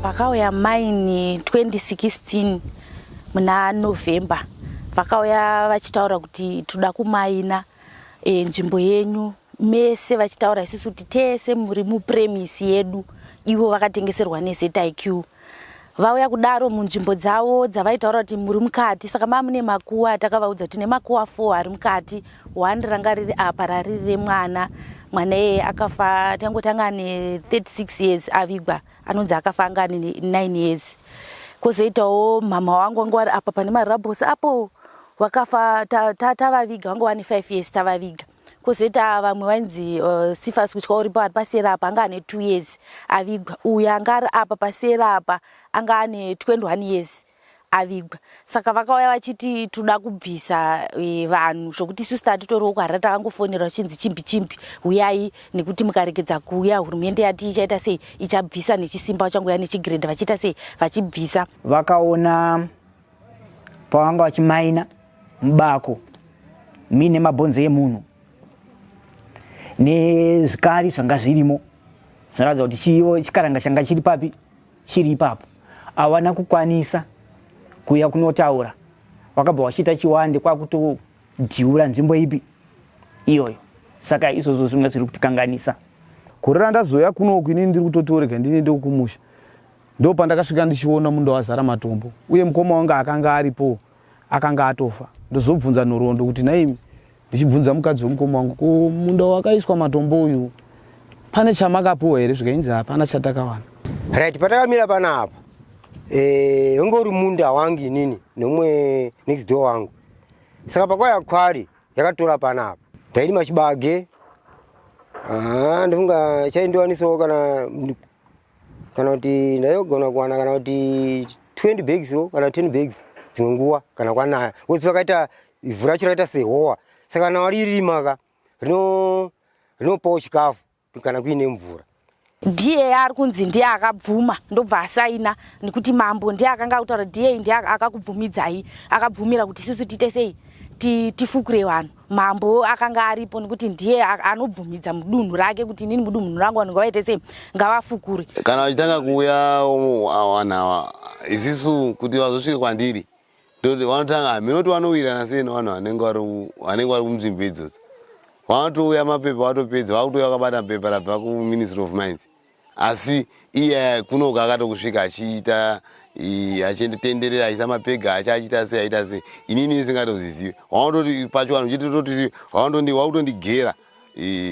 Pakauya mine 2016 muna November vakauya vachitaura kuti toda kumaina nzvimbo yenyu mese vachitaura isusu kuti tese muri mupremise yedu ivo vakatengeserwa neZIQ vauya kudaro munzvimbo dzavo dzavaitaura kuti muri mukati saka mamune makuwa takavaudza tine makuwa 4 ari mukati 1 ranga riri apa rariri remwana mwana yeye akafa tangotanga ne36 years avigwa anonzi akafa anga 9 years kozoitawo mama wangu wanga wari apa pane marabhosi apo wakafa tavaviga wanga wani 5 years tavaviga kozoita vamwe vanzi Sifas kutya uripo ari pasera apa anga ane 2 years avigwa uyu anga ari apa pasera apa anga ane 21 years avigwa saka vakauya vachiti toda kubvisa vanhu zvokuti isusu tatitoriwo kuhara takangofonera chinzi chimbi uyai nekuti mukaregedza kuuya hurumende yati ichaita sei ichabvisa nechisimba vachangoya nechigrade vachiita sei vachibvisa vakaona pavanga vachimaina mubako mine mabhonzo emunhu nezvikari zvanga zvirimo zvinoratidza kuti chivo chikaranga changa chiri papi chiri ipapo hawana kukwanisa kuya kunotaura wakabva wachiita chiwande kwakutodhiura nzvimbo ipi iyoyo saka izvozvo zvimwe zviri kutikanganisa kurira ndazoya kunoku inini ndiri kutotorega ndinende kumusha ndo pandakasvika ndichiona munda wazara matombo uye mukoma wanga akanga aripo akanga atofa ndozobvunza Nhorondo kuti naimi ndichibvunza mukadzi womukoma wangu ko munda wakaiswa matombo uyu pane chamakapuwa here zvikainzi hapana chatakawana right patakamira panapa ungori munda wangu inini nomwe next door wangu saka pakwaya kwari yakatora panapa ndairi machibage ndifunga chaindiwanisawo kana kuti ndayogona kuwana kana kuti 20 bags kana 10 bags dzimwe nguwa kana kwanaya wozi pakaita ivhu racho rakaita sehowa saka kana waririma rinopawo chikafu kana kuine mvura ndiye ari kunzi ndiye akabvuma ndobva asaina nekuti mambo ndiye akanga kutaura ndiye ndiye akakubvumidzai akabvumira kuti isusu tiite sei tifukure vanhu mambo akanga aripo nekuti ndiye anobvumidza mudunhu rake kuti nini mudunhu rangu vanhu ngavaite sei ngavafukure kana vachitanga kuuya vanhu ava isisu kuti vazosvike kwandiri ndoti vanotanga minoti vanowirana sei nevanhu vanenge vari kunzvimbo idzodzo vanotouya mapepa vatopedza vakutouya vakabata pepa rabva kuMinistry of Mines asi iye kunoku akatokusvika achiita achitenderera aisa mapega achiita sei aita sei inini isingatozvizivi vanototi pacho vanhu chitototi vakutondigera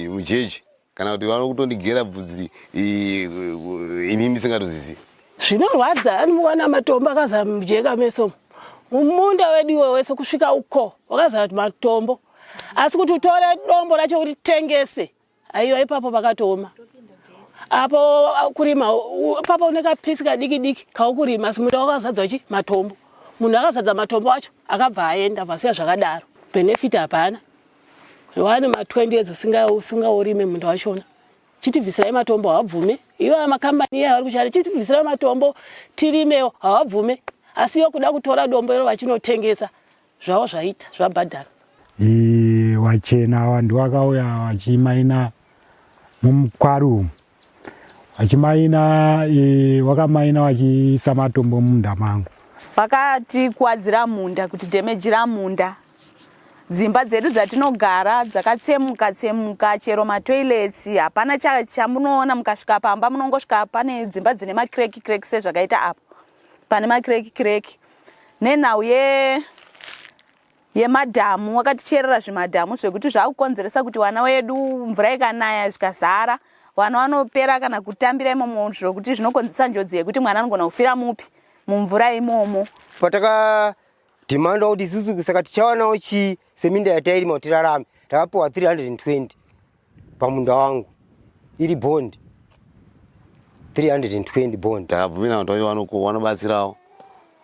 mujeji kana kuti vanokutondigera bvudzi inini isingatozvizivi zvinorwadza anomuwana matombo akazara mujeka meso mumunda wedu iwe wese kusvika uko wakazara matombo asi kuti utore dombo racho kuti tengese aiwa ipapo pakatoma apo kurima papa uneka pisi kadiki kaukurima asi munda wakazadza chi matombo munhu akazadza matombo acho akabva aenda vasiya zvakadaro benefit hapana wane ma20 years usingaurime munda wachona chitibvisirai matombo hawabvume iwo makambani ari kuchari chitibvisirai matombo tirimewo hawabvume asi yo kuda kutora dombo iro vachinotengesa zvavo zvaita zvabhadhara wachena vanhu vakauya vachimaina mumukwaru vachimaina wakamaina vachiisa matombo munda mangu vakati kuwadzira munda kuti dhemejira munda dzimba dzedu dzatinogara dzakatsemuka chero matoilets hapana chamunoona mukasvika pamba munongosvika pane dzimba dzine makreki sezvakaita apo pane makreki nenhau yemadhamu wakaticherera zvimadhamu zvekuti zvakukonzeresa kuti vana wedu mvura ikanaya zvikazara vana vanopera kana kutambira imomo zvokuti zvinokonzeresa njodzi yekuti mwana anogona kufira mupi mumvura imomo. Pataka demand kuti isusu saka tichawana uchi seminda yatairima kuti rarame takapiwa 320 pamunda wangu iri bond 320 bond. Takabvumira kuti vanobatsirawo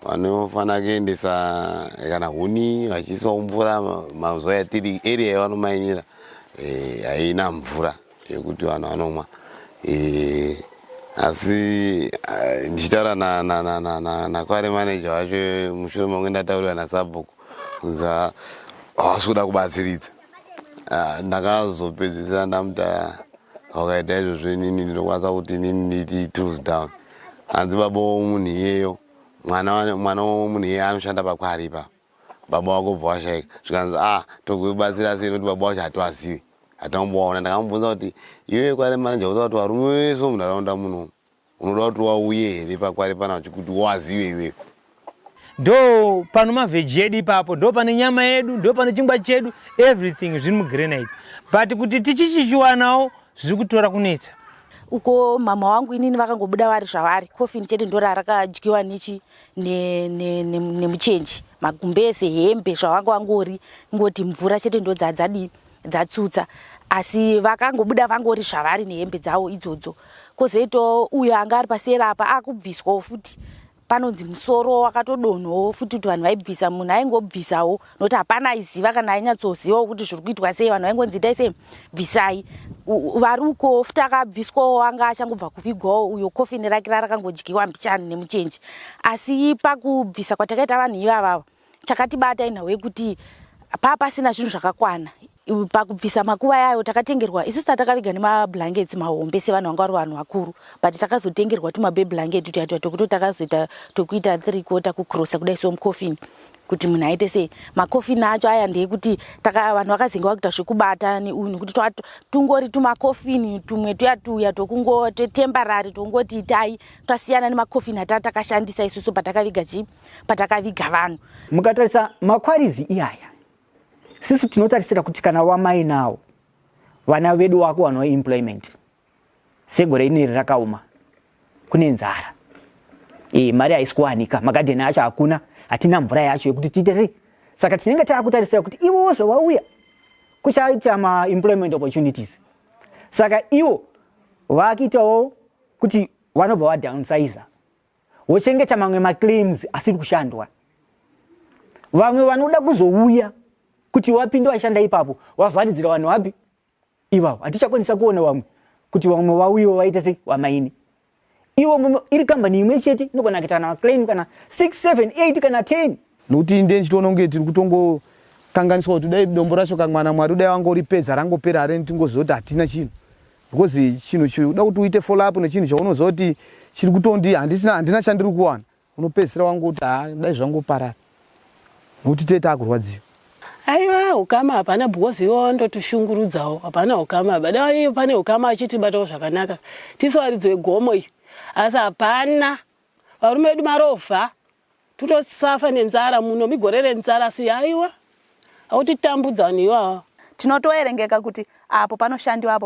vanofana kuendesa kana huni vachiisawo mvura mazuva yatiri area yavanomainira haina mvura yekuti vanhu vanomwa. Asi ndichitaura nakware manager wacho mushure mangu ndataurira naSabhuku kunza havasi kuda kubatsiridza. Ndakazopedzisira ndamuta wakaita izvozvo inini ndinokwanisa kuti inini nditi tools down. Hanzi baba womunhu iyeyo mwana womunhu iye anoshanda pakwari ipapo. Baba wako bva washaika zvikanzi tokubatsira sei nokuti baba wacho hatiwazivi hatambowaona. Ndakamubvunza kuti iwe kware manager unoda kuti varume vese munharaunda muno unoda kuti wauye here pakwari pana kuti wazive iwewe. Ndo pano mavheji edu ipapo, ndo pane nyama yedu, ndo pane chingwa chedu, everything zviri mugranite. But kuti tichichichiwanawo zviri kutora kunetsa. Uko mama wangu inini vakangobuda vari zvavari, coffin chete ndo rarakadyiwa nemuchenji, magumbeze, hembe zvavanga vangori ngoti mvura chete ndo dzatsutsa. Asi vakangobuda vangori zvavari nehembe dzavo idzodzo. Kozoito uyo anga ari pasera apa akubviswawo futi. Panonzi musoro wakatodonhawo futi kuti vanhu vaibvisa, munhu aingobvisawo nokuti hapana aiziva kana ainyatsozivawo kuti zviri kuitwa sei. Vanhu vaingonzi itai sei bvisai. Vari uko futi akabviswawo anga achangobva kuvigwawo, uyo kofini rake rakangodyiwa mbichani nemuchenji. Asi pakubvisa kwatakaita vanhu ivava chakatibata inhau yekuti pasina zvinhu zvakakwana. Pakubvisa makuva yayo takatengerwa, isusu tatakaviga nemablankets mahombe sevanhu vanga vari vanhu vakuru, but takazotengerwa tumabeblanketi tuyatuya tokuti takazoita tokuita 3/4 kucrossa kudai somukofini kuti munhu aite sei. Makofini acho aya ndeyekuti vanhu vakazenga vakuita zvekubata neuyu nekuti tungori tumakofini tumwe tuya tokungote temporary tongoti itai twasiyana nemakofini atatakashandisa isusu patakaviga vanhu. Mukatarisa makwarizi iyaya, sisi tinotarisira kuti kana wamai nawo vana vedu wako vanowa employment segore ineri rakauma kune nzara, mari haisi kuwanika, magadheni acho hakuna, hatina mvura yacho yekuti tiite sei. Saka tinenge taakutarisira kuti ivo zvavauya kuchaita ma-employment opportunities. Saka ivo vakuitawo kuti vanobva vadownsize, vochengeta mamwe maclaims asiri kushandwa. Vamwe vanoda kuzouya kuti wapinda washanda ipapo wavharidzira vanhu wapi ivavo, hatichakwanisa kuona vamwe kuti vamwe vauyiwo vaite sei wamaini. Ivo iri kambani imwe chete inogona kuita na claim kana 6, 7, 8 kana 10. Nokuti inde ndichitoona kunge tiri kutongokanganiswa kuti dai dombo racho kamwana Mwari dai wangoripedza rangopera are tingozoti hatina chinhu. Because chinhu chinoda kuti uite follow up nechinhu chaunoziva kuti chiri kutondi handina chandiri kuwana, unopedzisira wangoti dai zvangoparara nokuti tete akurwadziwa. Aiwa ukama hapana because iwo ndotushungurudzawo, hapana ukama bada iyo pane ukama achitibatawo zvakanaka tisowaridzwe gomo iyo. Asi hapana varume vedu marovha tutosafa nenzara muno migorere nzara. Si aiwa autitambudza vanhu ivava. Tinotoerengeka kuti apo panoshandiwa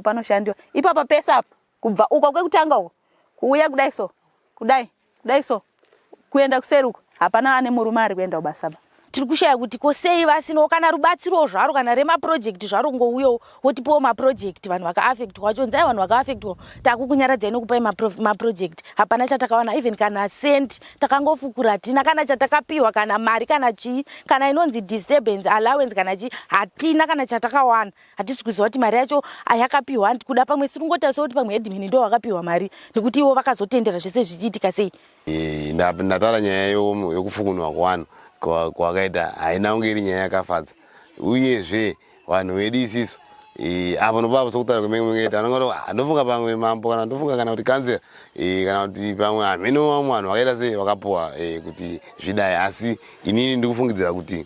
ipapa pesa apo kubva uko kwekutanga uko kuuya kudai so kuenda kuseruko hapana ane murume ari kuenda kubasaba. Tiri kushaya kuti kosei vasino kana rubatsiro zvaro kana remaprojekti zvaro ngouyewo wotipawo maprojekti vanhu vakaaffectwa wacho nzai vanhu vakaaffectwa takukunyaradzai nokupai maprojekti. Hapana chatakawana even kana sent takangofukura hatina, kana chatakapiwa kana mari kana chii kana inonzi disturbance allowance kana chii hatina kana chatakawana. Hatisi kuziva kuti mari yacho ayakapiwa kuda pamwe siringotariswa kuti pamwe admin ndo vakapiwa mari nekuti ivo vakazotendera zvese zvichiitika sei. Ndataura nyaya yokufukunwa kwavanhu kwakaita haina kunge iri nyaya yakafadza, uyezve vanhu vedu isisu apo nopapo tokutaura kwemengeta anongati ndofunga pamwe mambo kana ndofunga kana kuti kanzera kana kuti pamwe hamene vamwe vanhu vakaita sei vakapuwa kuti zvidai. Asi inini ndikufungidzira kuti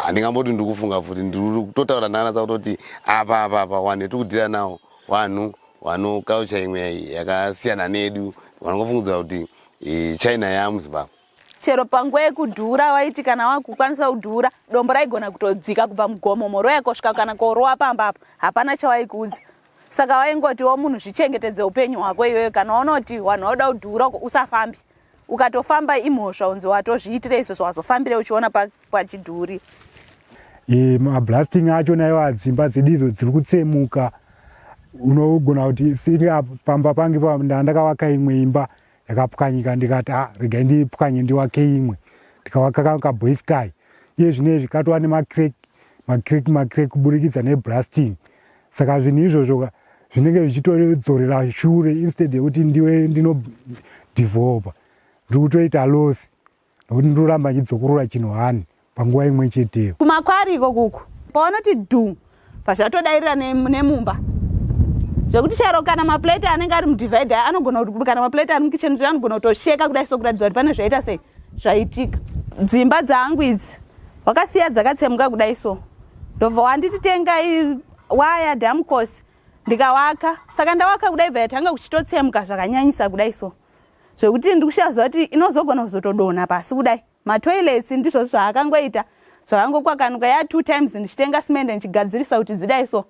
handingamboti ndikufunga futi ndiri kutotaura nhana dzakutoti apa vanhu vetikudhira nawo vanhu vano culture imwe yakasiyana nedu, vanongofungidzira kuti China yamuZimbabwe. Chero panguva yekudhura waiti kana wakukwanisa kudhura dombo raigona kutodzika kubva mugomo moro yakosvika kana korowa pamba apo hapana chawaikuudza saka waingotiwo munhu zvichengetedze upenyu hwako iyoyo. Kana waona kuti wanhu wauda kudhura usafambi, ukatofamba imhosva unzi watozviitire izvo zvawazofambire uchiona pachidhuri. Mablasting acho nayo dzimba dzedu idzo dziri kutsemuka. Unogona kuti pamba pange ndandakavaka imwe imba yakapwanyika ndikati regai ndipwanye ndiwake imwe, ndikavaka kaboy sky. Iye zvinezvi katova nemakrek kuburikidza neblasting. Saka zvinhu izvozvo zvinenge zvichitodzorera shure instead yekuti ndiwe ndinodevelopa, ndiri kutoita loss nokuti ndoramba nchidzokorora chinhu hani panguva imwe cheteyo. Kumakwari iko kuku paunoti dhu zvatodairira nemumba zvekuti chero kana maplate anenge ari mudivhaidha anogona kuti kana maplate ari mukicheni anogona kutosheka kudai sokuratidza kuti pane zvaita sei zvaitika. Dzimba dzangu idzi wakasiya dzakatsemuka kudai so, ndobva wanditi tengai waya damcos ndikawaka. Saka ndawaka kudai bva yatanga kuchitotsemuka zvakanyanyisa kudai so, zvekuti ndikushaziva kuti inozogona kuzotodonha pasi kudai. Matoilets ndizvo zvaakangoita zvakangokwakanuka 2 times ndichitenga simende ndichigadzirisa kuti dzidai so.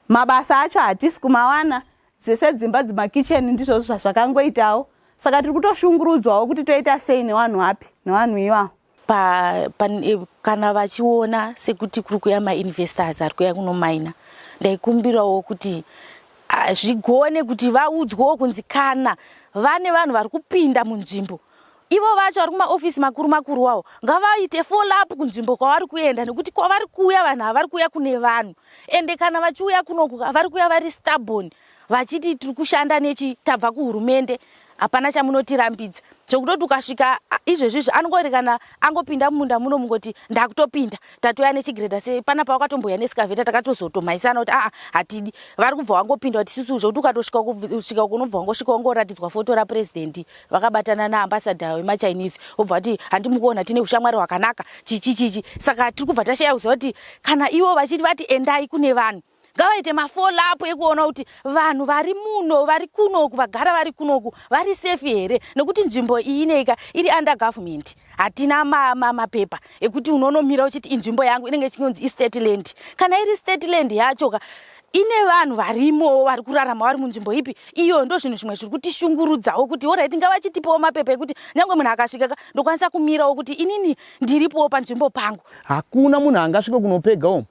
Mabasa acho hatisi kumawana, dzese dzimba dzimakicheni ndizvo zvazvakangoitawo. Saka tiri kutoshungurudzwawo kuti toita sei nevanhu api nevanhu ivavo. Kana vachiona sekuti kuri kuya mainvestors ari kuya kunomaina, ndaikumbirawo kuti zvigone kuti vaudzwewo kunzi kana vane vanhu vari kupinda munzvimbo, ivo vacho vari kumaofisi makuru wawo ngavaite follow up kunzvimbo kwavari kuenda, nekuti kwavari kuya vanhu havari kuya kune vanhu. Ende kana vachiuya kunoku vari kuya vari stubborn vachiti tiri kushanda nechitabva kuhurumende, hapana chamunotirambidza. Zvokutoti ukasvika izvezvizvi anongori kana angopinda mumunda muno mungoti ndakutopinda tatoya nechigredha sei pana pawakatomboya nesikavheta takatozotomhaisana kuti hatidi. Vari kubva wangopinda kuti sisi zvokuti ukatosvika kunobva wangosvika wangoratidzwa foto rapurezidendi vakabatana naambasadha wemachinese obva kuti handimukuona tine ushamwari hwakanaka chichi. Saka tiri kubva tashaya kuziva kuti kana ivo vachiti vati endai kune vanhu ngavaite mafollow up ekuona kuti vanhu vari muno vari kunoku vagara vari kunoku vari safe here, nekuti nzvimbo iyi ineika iri under government. Hatina mapepa ekuti unonomira uchiti inzvimbo yangu inenge ichinzi estate land. Kana iri state land yacho ine vanhu varimo vari kurarama vari munzvimbo ipi, iyo ndo zvinhu zvimwe zviri kutishungurudzawo kuti alright ngavachitipawo mapepa ekuti nyange munhu akasvika ndokwanisa kumirawo kuti inini ndiripowo panzvimbo pangu. Hakuna munhu angasvika kunopegawo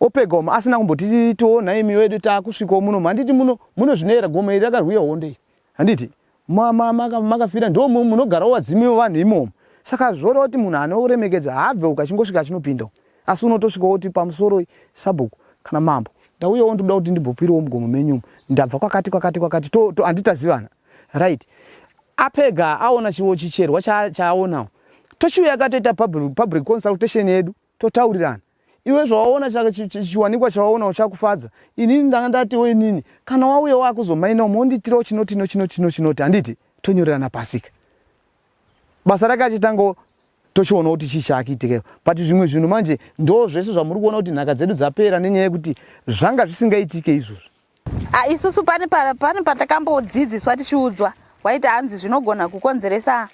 opega asina kumboti toona imi wedu takusvikawo muno. Handiti muno zvinoera goma iri rakarwiya honde, handiti makafira ndo munogarawo wadzimiwo vanhu imomo. Saka zvoda kuti munhu anoremekedza habve ukachingosvika achinopindawo, asi unotosvikawo kuti pamusoro sabhuku kana mambo ndauyawo ndoda kuti ndimbopiriwo mugomo menyumo, ndabva kwakati handitazivana right. Apega aona chiwo chicherwa chaaonawo tochiuya akatoita public consultation yedu totaurirana. Iwe zvawaona chiwanikwa chawaona chakufadza, inini ndanga ndatiwo inini kana wauya wakuzomainawo monditirawo chinoti handiti tonyorerana pasika. Basa rakachitango tochiona kuti chii chaakuitikeyo. But zvimwe zvinhu manje ndo zvese zvamuri kuona kuti nhaka dzedu dzapera nenyaya yekuti zvanga zvisingaitike izvozvo. Isusu pane patakambodzidziswa tichiudzwa waiti hanzi zvinogona kukonzeresa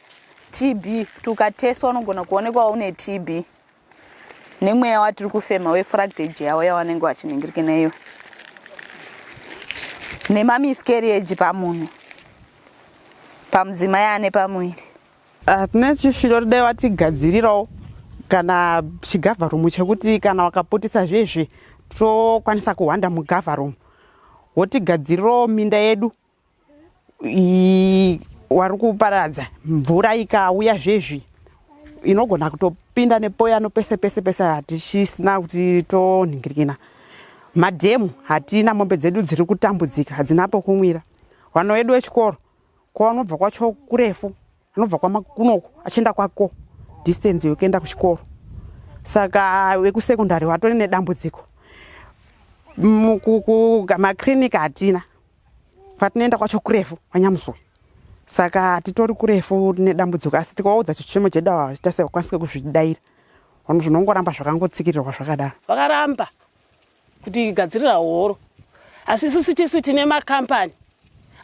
TB, tukateswa unogona kuonekwa une TB. Nemweya watiri kufema wefractage yawo yawanenge wachiningirike nayo nemamiscarriage pamunhu pamudzimai ane pamuviri. Tine chifiro dai watigadzirirawo kana chigavharumu chekuti kana wakaputisa zvezvi tokwanisa kuhwanda mugavharumu, wotigadzirirawo minda yedu wari kuparadza mvura ikauya zvezvi inogona kutopinda nepoyano pese hatisina kuti toningirikina. Madhemu hatina, mombe dzedu dziri kutambudzika hadzina pokumwira. Vana vedu vechikoro kwavanobva kwacho kurefu, anobva kwamakunoko achienda kwako distance yokuenda kuchikoro. Saka vekusekondari watori nedambudziko. Maklinika hatina, patinoenda kwacho kurefu Wanyamuswa. Saka titori kurefu nedambudziko, asi tikaudza chichemo chedawa achitase kukwanisa kuzvidaira. Vanhu zvinongoramba zvakangotsikirirwa zvakadaro. Vakaramba kuti gadzirira horo, asi isusu tisu tine makampani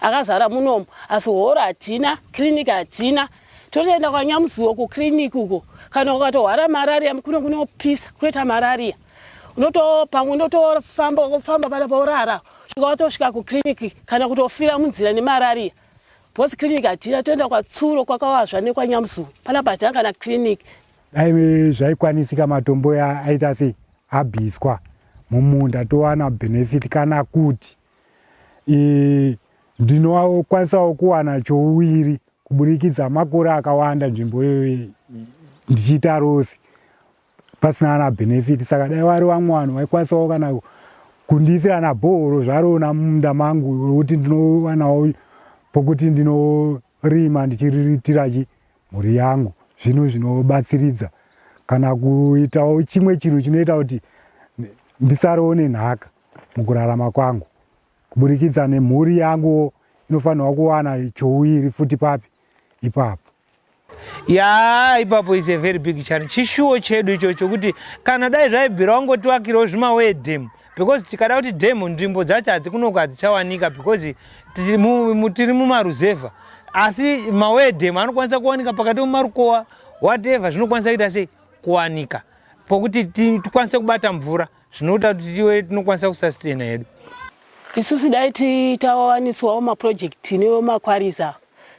akazara munomu, asi horo hatina, klinika hatina. Totoenda kwaNyamuzuwo kukliniki uko, kana ukatorwara malaria kunopisa kunoita malaria, pamwe unotofamba pana paurara kusvika watosvika kukiriniki kana kutofira munzira nemararia. Because clinic hatina, toenda kwatsuro kwakawazva nekwanyamuzuru. Pana patanga na clinic. Dai zvaikwanisika matombo aita sei abviswa mumunda towana benefit kana kuti ndinokwanisawo kuwana chouwiri kuburikidza makore akawanda nzvimbo iyoyo ndichiita rosi pasina na benefit. Saka dai vari vamwe vanhu vaikwanisawo kana kundiisira na bhoro zvarona mumunda mangu kuti ndinowanawo pokuti ndinorima ndichiriritira mhuri yangu, zvinobatsiridza kana kuitawo chimwe chinhu chinoita kuti ndisarewo nenhaka mukurarama kwangu, kuburikidza nemhuri yangu inofanirwa kuwana chouwiri futi papi ipapo. Ipapo is a very big challenge. Chishuwo chedu ichocho kuti kana dai zvaibvira wangotiwakirawo zvimawe dam, because tikada kuti dam nzvimbo dzacho hadzikunoka dzichawanika because tiri mumaruzevha, asi mawe dam anokwanisa kuwanika pakati mumarukowa whatever, zvinokwanisa kuita sei kuwanika pokuti tikwanise kubata mvura, zvinoita kuti tive tinokwanisa kusustain hedu. Isusu dai tawaniswawo maproject nemakwarisa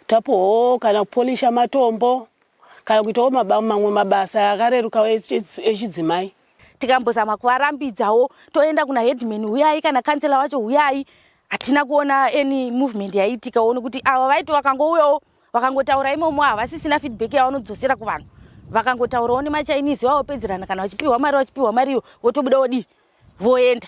tapowo kana kupolisha matombo kana kuitawo mamwe mabasa akareruka echidzimai. Tikambozama kuvarambidzawo toenda kuna headman uyai kana kansela wacho uyai, hatina kuona any movement yaitika. One kuti ava vaiti vakangouyawo vakangotaura imomo havasisina feedback yavanodzosera kuvanhu, vakangotaurawo nemachinese vavopedzerana kana vachipiwa mariyo votobuda wodi voenda.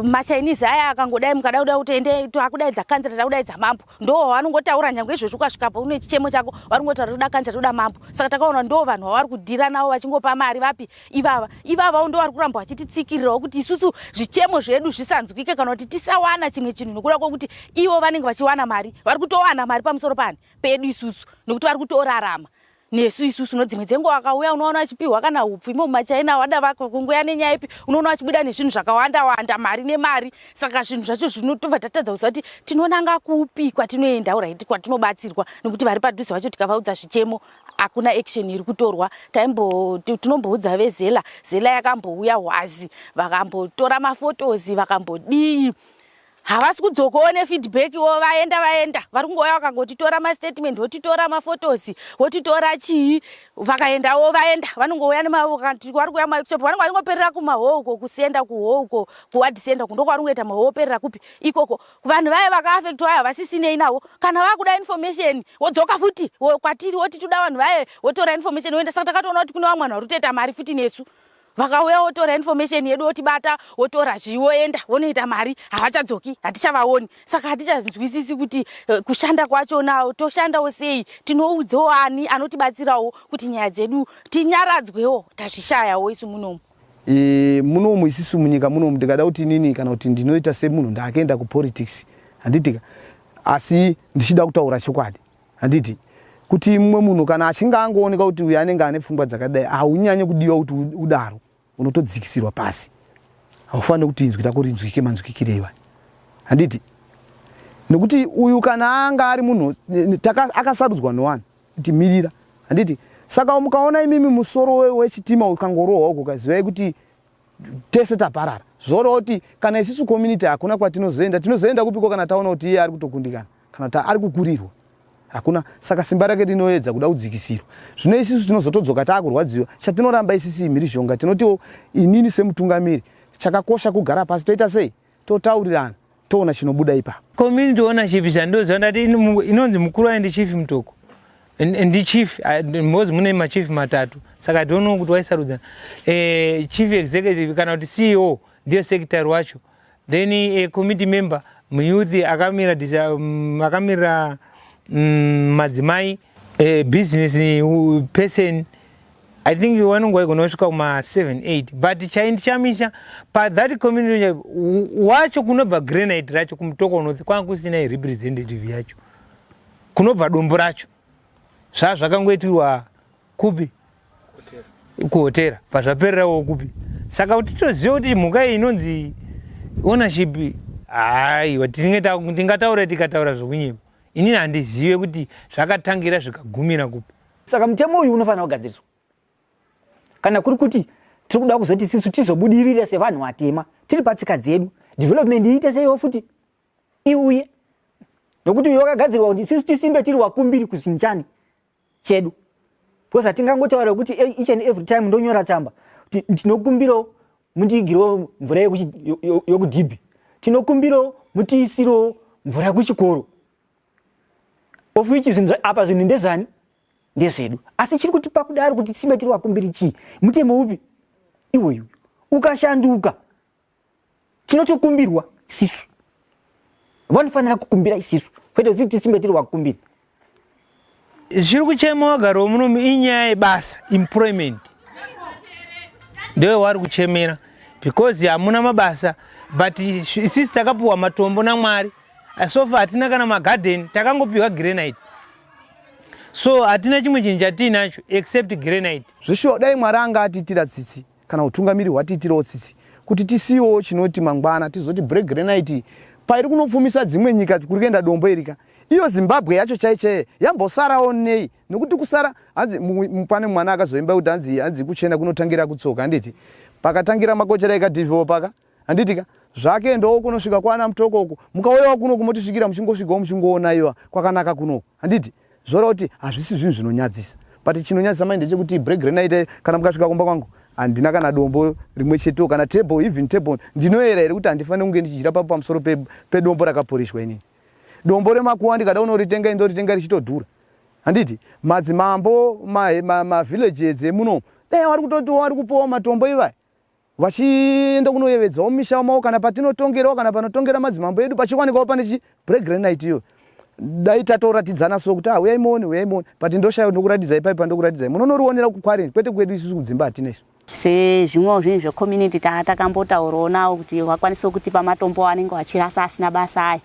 Machinese aya akangodai mukada kutende takudaidza kansela takudaidza mambo, ndo vanongotaura nyangwe izvozvo ukasvikapo une chichemo chako varingotaura toda kansela toda mambo. Saka takaona ndo vanhu vavari kudhira navo vachingopa mari vapi ivava ndo vari kuramba vachititsikirirawo kuti isusu zvichemo zvedu zvisanzwike kana kuti tisawana chimwe chinhu nekuda kwokuti ivo vanenge vachiwana mari, vari kutowana mari pamusoro pedu isusu nekuti vari kutorarama nesu isusu. Nodzimwe dzenguva akauya unoona achipiwa kana hupfu imo mumachaina wada vako kungoya nenyaya ipi unoona achibuda nezvinhu zvakawanda wanda mari nemari. Saka zvinhu zvacho zvinotobva tatadza kuziva kuti tinonanga kupi kwatinoenda uraiti kwatinobatsirwa nekuti vari padhuze vacho tikavaudza zvichemo hakuna action iri kutorwa. Tinomboudza vezela yakambouya hwazi vakambotora mafotozi vakambodii, havasi kudzokawo nefeedback wo vaenda vari kungoya vakangotitora mastatement votitora mafotozi votitora chii vakaendawo vaenda vanongouya vari kuya maworkshop vanenge varingoperera kumahouko kusenda kuhouko kuward center kundo kwaringoita mahoperera kupi ikoko vanhu vaya vakaafectwa vaya vasisinei navo. Kana vakuda information wodzoka futi kwatiri woti toda vanhu vaya wotora information woenda. Saka takatoona kuti kune vamwe vanhu vari kutoita mari futi nesu, vakauya wotora information yedu wotibata wotora zviwoenda wonoita mari, havachadzoki hatichavaoni. Saka hatichazwisisi kuti kushanda kwachona toshandawo sei, tinoudzawo ani anotibatsirawo kuti nyaya dzedu tinyaradzwewo tazvishayawo isu munomu. Munomu isisu munyika munomu ndikada kuti nini kana kuti ndinoita semunhu ndakaenda kupolitics handitika, asi ndichida kutaura chokwadi handiti kuti mumwe munhu kana achinge angooneka kuti uyu anenge ane pfungwa dzakadai haunyanye kudiwa kuti udaro, unotodzikisirwa pasi. Haufaniri kuti inzwi rako rinzwike manzwikirei handiti, nekuti uyu kana anga ari munhu akasarudzwa nevanhu kuti mirira handiti. Saka mukaona imimi musoro wechitima ukangorohwa uko kazivai kuti tese taparara zvorova kuti kana isusu community hakuna kwatinozoenda kupiko kana taona kuti iye ari kutokundikana kana ari kukurirwa hakuna. Saka simba rake rinoedza kuda kudzikisirwa. Zvino isusu tinozotodzoka taakurwadziwa, chatinoramba isisi mhirizhonga tinotiwo inini semutungamiri chakakosha kugara pasi toita sei totaurirana toona chinobuda ipapo. Community ownership zvandoziva ndati inonzi mukuru wayo ndi chief Mutoko ndi chief mmozi mune machief matatu. Saka tiono kuti waisarudzana chief executive kana kuti CEO ndiyo secretary wacho, then a committee member muyouth akamirira madzimai, business person, I think vanongo vaigona kusvika kuma 7-8, but chaindishamisha pathat community wacho kunobva granite racho kumutoko north kwanga kusina representative yacho, kunobva dombo racho zvazvakangoitirwa kupi kuhotera pazvapererawo kupi. Saka kuti toziva kuti mhuka iyi inonzi ownership haiwa tingataura tikataura zvokunyima inini handizive kuti zvakatangira zvikagumira kupi. Saka mutemo uyu unofanira kugadziriswa kana kuri kuti tiri kuda kuzoti sisu tizobudirira sevanhu vatema tiri patsika dzedu development iite seiwo futi iuye, nokuti uyo wakagadzirwa kuti sisi tisimbe tiri wakumbiri kuchinchani chedu, because hatingangotaura kuti each and every time ndonyora tsamba tinokumbirawo mundiigirawo mvura yokudhibhi, tinokumbirawo mutiisirawo mvura yekuchikoro, of which zvinhu apa zvinhu ndezvani, ndezvedu. Asi chiri kutipa kudaro kuti tisimbe tiri wakumbiri chii, mutemo upi iwoyu ukashanduka tinotokumbirwa isisu, vanofanira kukumbira isisu, kwete kuti tisimbe tiri wakumbiri. Zviri kuchema wagaro muno inyaya yebasa, employment ndewe wari kuchemera, because hamuna mabasa, but isisi takapuwa matombo naMwari, asofa hatina kana magarden, takangopiwa granite, so hatina chimwe chinhu chatinacho except granite. Zvishuwa dai Mwari anga atiitira tsitsi kana utungamiri hwatiitirawo tsitsi kuti tisiwo chinoti mangwana tizoti break granite pairi kunopfumisa dzimwe nyika kuri kuenda dombo irika. Iyo Zimbabwe yacho chaiche yambosarawo nei, nokuti kusara hanzi pane mwana akazoimba kuti hanzi kuchena kunotangira kutsoka, handiti pakatangira makochera ikadevelopaka, handitika zvake ndo kunosvika kwana Mutoko uko, mukauyawo kuno kumotisvikira muchingosvikawo muchingoona iwa kwakanaka kuno, handiti zvora kuti hazvisi zvinhu zvinonyadzisa, but chinonyadzisa mai ndechekuti break granite kana mukasvika kumba kwangu handina kana dombo rimwe chetewo kana table, even table ndinoyera here kuti handifaniri kunge ndichidyira pamusoro pedombo rakaporeshwa inini. Dombo remakuwa ndikada unoritenga indoritenga richitodhura, handiti madzimambo mavillages emuno dai wari kutoti wari kupowa matombo ivai vachienda kunoyevedzawo misha mawo kana patinotongerawo kana panotongera madzimambo edu pachikwanikawo pane break granite iyo. Dai tatoratidzana so kuti uyai muone, but ndoshaya ndokuratidza ipapo ndokuratidza munonoriwonera kuquarrying, kwete kwedu isusu kudzimba hatina isu. Sezvimwewo zvinhu zvecommunity takambotaurawo nawo kuti vakwanisawo kutipa matombo anenge vachirasa asina basa aya,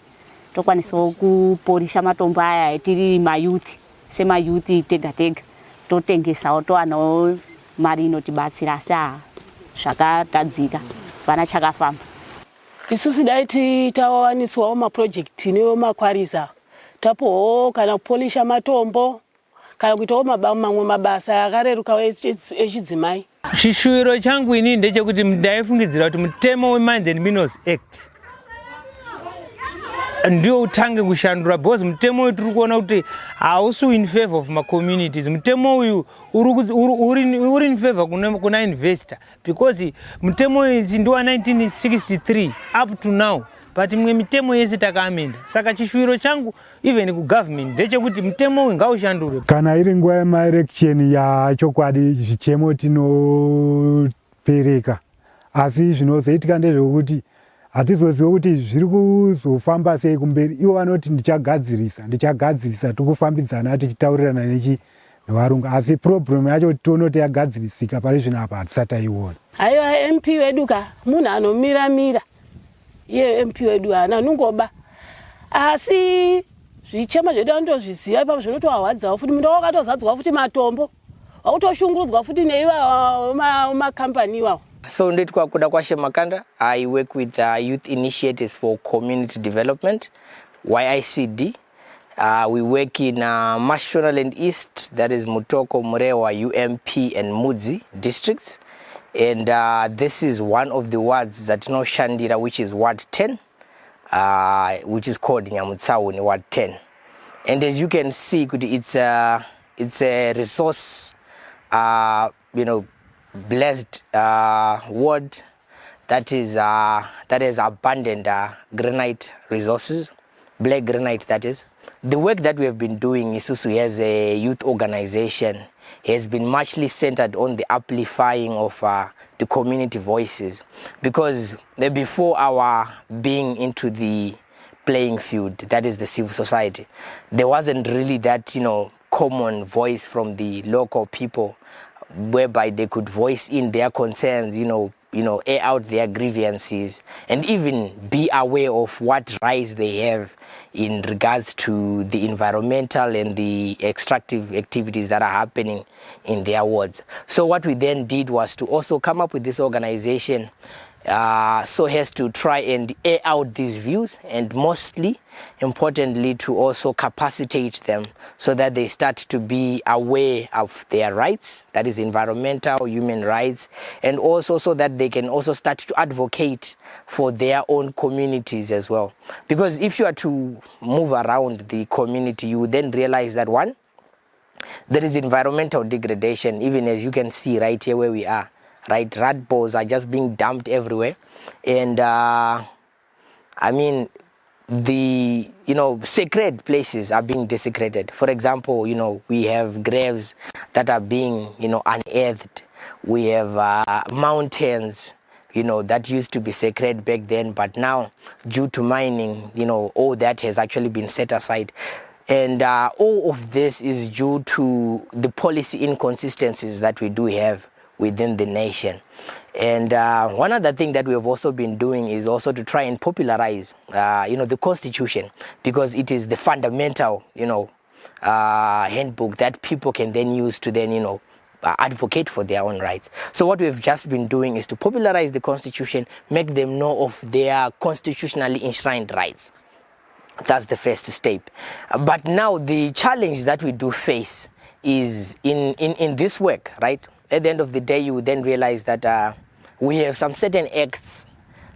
tokwanisawo kuporisha matombo aya tiri mayouth, semayouth tega tega, totengesawo towanawo mari inotibatsira, asi zvakatadzika vana chakafamba. Isusu dai tawaniswawo maproject newomakwariza tapowo kana kupolisha matombo kana kuitawo mamwe mabasa akarerukawo echidzimai. Chishuwiro changu ini ndechekuti ndaifungidzira kuti mutemo weMines and Minerals Act ndio utange kushandura, because mutemo uyu tiri kuona kuti hausi in favor of communities. Mutemo uyu uri in favor kuna investor, because mutemo uyu ndiwa 1963 up to now, but mwe mitemo yese takaamenda. Saka chishuwiro changu even kugovernment ndechekuti mutemo uyu ngaushandurwe. Kana iri nguva yemaelection yachokwadi zvichemo tinopereka, asi zvinozoitika ndezvekuti hatizoziva kuti zviri kuzofamba sei kumberi. Ivo vanoti ndichagadzirisa tikufambidzana tichitaurirana nevarungu, asi problem yacho tionoti yagadzirisika pari zvino apa hatisati taiona. Haiwa MP wedu ka munhu anomiramira, iye MP wedu hana nungoba, asi zvichema zvedu anotozviziva ipapo zvinotowarwadzawo futi. Munhu wakatozadzwa futi matombo, wakutoshungurudzwa futi neiva makambani iwawo. So nditwa kuda kwashe makanda. I work with youth initiatives for community development, YICD. We work in Mashonaland East, that is Mutoko, Murewa, UMP and Mudzi districts. And this is one of the wards that know Shandira, which is Ward 10, which is called Nyamutsauni Ward 10. And as you can see, it's a resource, blessed ward that has abundant granite resources, black granite that is. The work that we have been doing Isusu as a youth organization has been muchly centered on the amplifying of the community voices, because before our being into the playing field, that is the civil society, there wasn't really that common voice from the local people whereby they could voice in their concerns, air out their grievances, and even be aware of what rights they have in regards to the environmental and the extractive activities that are happening in their wards. So what we then did was to also come up with this organization so as to try and air out these views, and mostly importantly to also capacitate them so that they start to be aware of their rights, that is environmental, human rights, and also so that they can also start to advocate for their own communities as well. Because if you are to move around the community, you would then realize that one, there is environmental degradation, even as you can see right here where we are. Right, rat balls are just being dumped everywhere, and I mean, the sacred places are being desecrated. For example, we have graves that are being unearthed. We have mountains that used to be sacred back then, but now due to mining, all that has actually been set aside. And all of this is due to the policy inconsistencies that we do have within the nation. And one other thing that we have also been doing is also to try and popularize the Constitution, because it is the fundamental handbook that people can then use to then advocate for their own rights. So what we've just been doing is to popularize the Constitution, make them know of their constitutionally enshrined rights. That's the first step. But now the challenge that we do face is in this work, right? At the end of the day, you then realize that we have some certain acts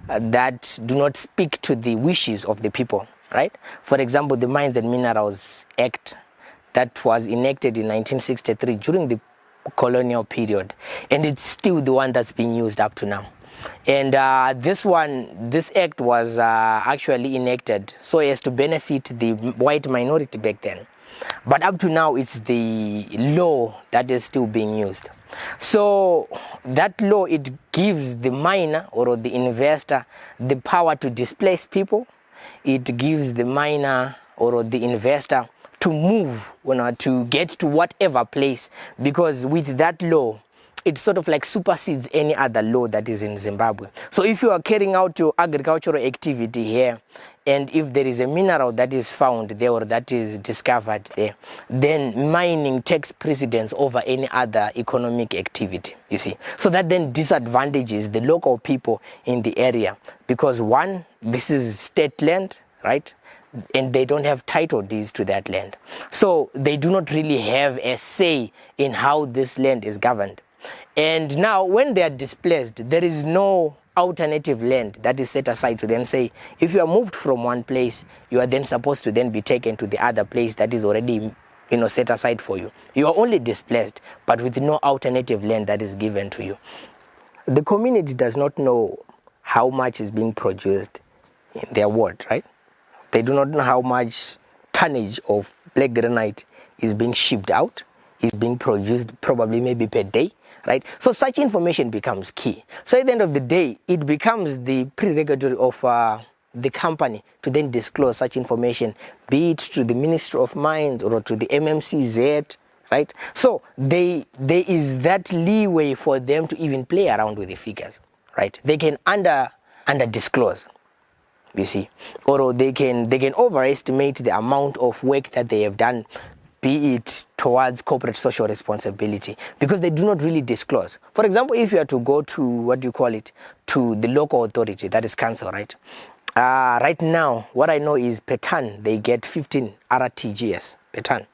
that do not speak to the wishes of the people, right? For example, the Mines and Minerals Act that was enacted in 1963 during the colonial period, and it's still the one that's being used up to now. And this act was actually enacted so as to benefit the white minority back then. But up to now, it's the law that is still being used. So that law, it gives the miner or the investor the power to displace people. It gives the miner or the investor to move, to get to whatever place, because with that law, it sort of like supersedes any other law that is in Zimbabwe. So if you are carrying out your agricultural activity here, and if there is a mineral that is found there or that is discovered there, then mining takes precedence over any other economic activity, you see. So that then disadvantages the local people in the area, because one, this is state land, right? And they don't have title deeds to that land. So they do not really have a say in how this land is governed. And now when they are displaced, there is no alternative land that is set aside to then say, if you are moved from one place, you are then supposed to then be taken to the other place that is already set aside for you. You are only displaced, but with no alternative land that is given to you. The community does not know how much is being produced in their ward, right? They do not know how much tonnage of black granite is being shipped out, is being produced probably maybe per day. Right? So such information becomes key. So at the end of the day, it becomes the prerogative of the company to then disclose such information, be it to the Ministry of Mines or to the MMCZ, right? So there is that leeway for them to even play around with the figures, right? They can under disclose, you see, or they can overestimate the amount of work that they have done, be it towards corporate social responsibility, because they do not really disclose. For example, if you are to go to, to the local authority, that is council, right? Right now, what I know is per ton, they get 15 RTGS per ton,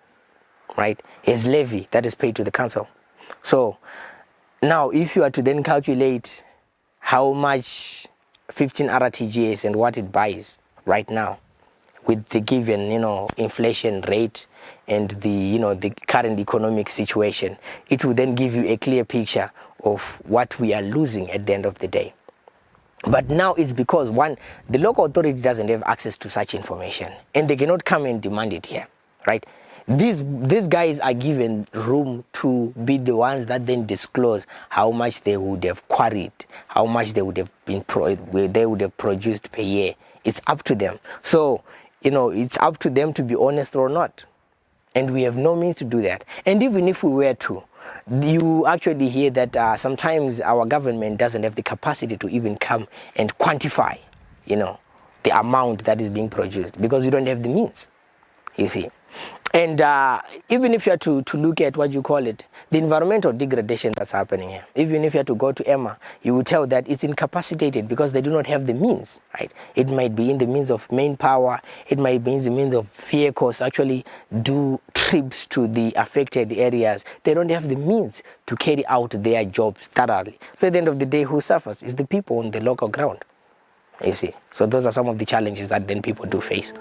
right? As levy that is paid to the council. So now, if you are to then calculate how much 15 RTGS and what it buys right now, with the given, inflation rate and the current economic situation, it will then give you a clear picture of what we are losing at the end of the day. But now it's because, one, the local authority doesn't have access to such information, and they cannot come and demand it here, right? These guys are given room to be the ones that then disclose how much they would have quarried, how much they would have produced per year. It's up to them. So it's up to them to be honest or not. And we have no means to do that. And even if we were to, you actually hear that sometimes our government doesn't have the capacity to even come and quantify, the amount that is being produced, because you don't have the means, you see. And even if you are to look at what you call it, the environmental degradation that's happening here, even if you are to go to Emma, you will tell that it's incapacitated because they do not have the means, right? It might be in the means of manpower, it might be in the means of vehicles actually do trips to the affected areas. They don't have the means to carry out their jobs thoroughly. So at the end of the day, who suffers is the people on the local ground, you see. So those are some of the challenges that then people do face.